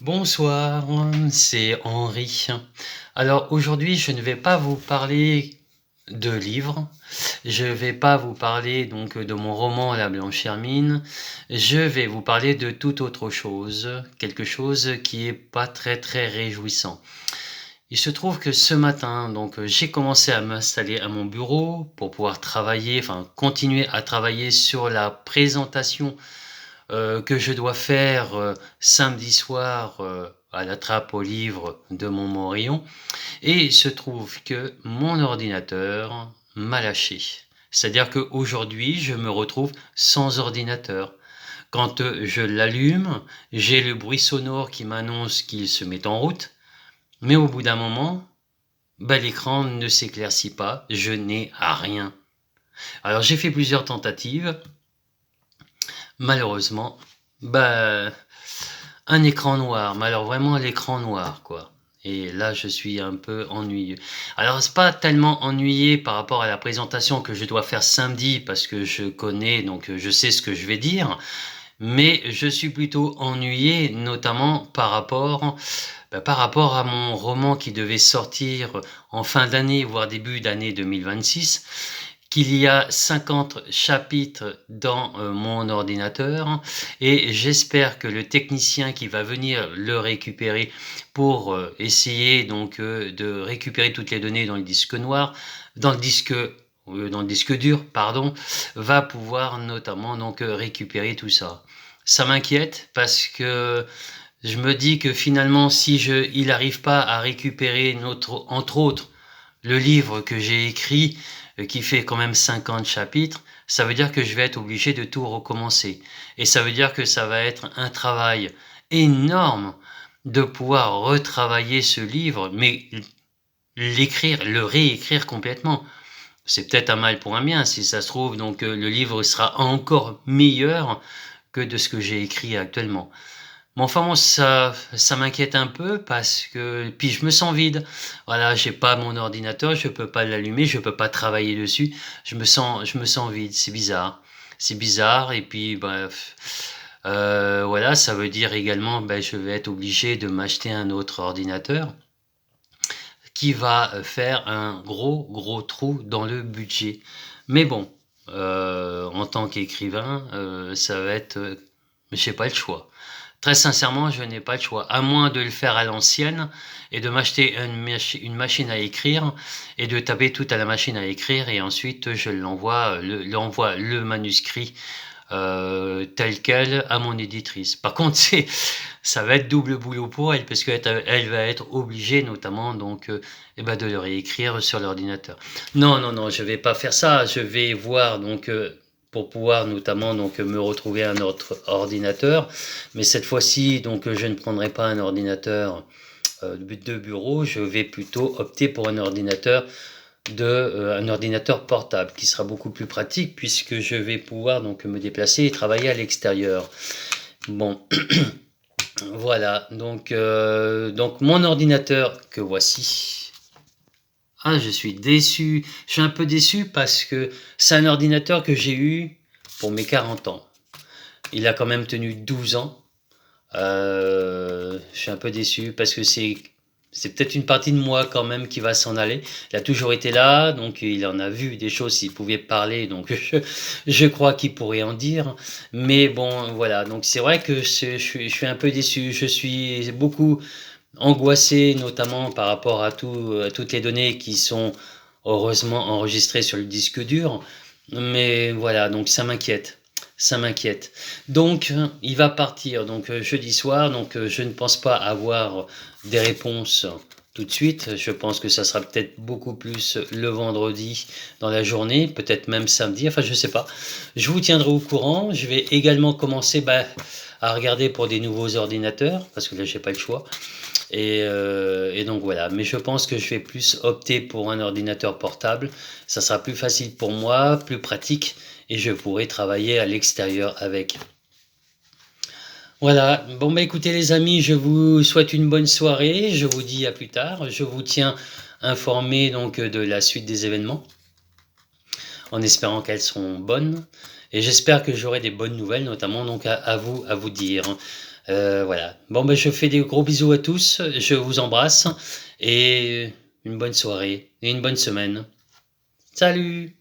Bonsoir, c'est Henri. Alors aujourd'hui, je ne vais pas vous parler de livres, je vais pas vous parler donc de mon roman La Blanche Hermine, je vais vous parler de toute autre chose, quelque chose qui est pas très réjouissant. Il se trouve que ce matin, donc j'ai commencé à m'installer à mon bureau pour pouvoir travailler, enfin continuer à travailler sur la présentation que je dois faire samedi soir à la trappe aux livres de Montmorillon. Et il se trouve que mon ordinateur m'a lâché. C'est-à-dire qu'aujourd'hui, je me retrouve sans ordinateur. Quand je l'allume, j'ai le bruit sonore qui m'annonce qu'il se met en route, mais au bout d'un moment, l'écran ne s'éclaircit pas, je n'ai rien. Alors j'ai fait plusieurs tentatives, malheureusement, bah, un écran noir, mais alors vraiment l'écran noir, quoi. Et là, je suis un peu ennuyeux. Alors, c'est pas tellement ennuyé par rapport à la présentation que je dois faire samedi, parce que je connais, donc je sais ce que je vais dire, mais je suis plutôt ennuyé, notamment par rapport à mon roman qui devait sortir en fin d'année, voire début d'année 2026, qu'il y a 50 chapitres dans mon ordinateur et j'espère que le technicien qui va venir le récupérer pour essayer donc de récupérer toutes les données dans le disque noir, dans le disque dur, pardon, va pouvoir notamment donc récupérer tout ça. Ça m'inquiète parce que je me dis que finalement, si il n'arrive pas à récupérer entre autres le livre que j'ai écrit, qui fait quand même 50 chapitres, ça veut dire que je vais être obligé de tout recommencer. Et ça veut dire que ça va être un travail énorme de pouvoir retravailler ce livre, mais l'écrire, le réécrire complètement. C'est peut-être un mal pour un bien, si ça se trouve, donc le livre sera encore meilleur que de ce que j'ai écrit actuellement. Mais enfin bon, ça m'inquiète un peu parce que puis je me sens vide. Voilà, j'ai pas mon ordinateur, je peux pas l'allumer, je peux pas travailler dessus. Je me sens vide. C'est bizarre. Et puis bref, voilà, ça veut dire également, je vais être obligé de m'acheter un autre ordinateur qui va faire un gros trou dans le budget. Mais bon, en tant qu'écrivain, ça va être, j'ai pas le choix. Très sincèrement, je n'ai pas le choix, à moins de le faire à l'ancienne et de m'acheter une machine à écrire et de taper tout à la machine à écrire et ensuite je l'envoie le manuscrit tel quel à mon éditrice. Par contre, ça va être double boulot pour elle parce qu'elle va être obligée notamment donc de le réécrire sur l'ordinateur. Non, je vais pas faire ça. Je vais voir donc pour pouvoir notamment donc me retrouver un autre ordinateur, mais cette fois-ci donc je ne prendrai pas un ordinateur de bureau, je vais plutôt opter pour un ordinateur portable qui sera beaucoup plus pratique puisque je vais pouvoir donc me déplacer et travailler à l'extérieur. Bon, voilà, donc mon ordinateur que voici. Ah, je suis déçu. Je suis un peu déçu parce que c'est un ordinateur que j'ai eu pour mes 40 ans. Il a quand même tenu 12 ans. Je suis un peu déçu parce que c'est peut-être une partie de moi quand même qui va s'en aller. Il a toujours été là, donc il en a vu des choses s'il pouvait parler, donc je crois qu'il pourrait en dire. Mais bon, voilà, donc c'est vrai que je suis un peu déçu. Je suis beaucoup angoissé, notamment par rapport à toutes les données qui sont heureusement enregistrées sur le disque dur. Mais voilà, donc ça m'inquiète. Ça m'inquiète. Donc, il va partir donc jeudi soir. Donc, je ne pense pas avoir des réponses tout de suite. Je pense que ça sera peut-être beaucoup plus le vendredi dans la journée, peut-être même samedi. Enfin, je sais pas. Je vous tiendrai au courant. Je vais également commencer à regarder pour des nouveaux ordinateurs parce que là, j'ai pas le choix. Et donc voilà, mais je pense que je vais plus opter pour un ordinateur portable. Ça sera plus facile pour moi, plus pratique, et je pourrai travailler à l'extérieur avec. Voilà, bon écoutez les amis, je vous souhaite une bonne soirée, je vous dis à plus tard, je vous tiens informé donc de la suite des événements, en espérant qu'elles seront bonnes, et j'espère que j'aurai des bonnes nouvelles, notamment donc à vous dire. Voilà. Bon, ben, je fais des gros bisous à tous, je vous embrasse et une bonne soirée et une bonne semaine. Salut!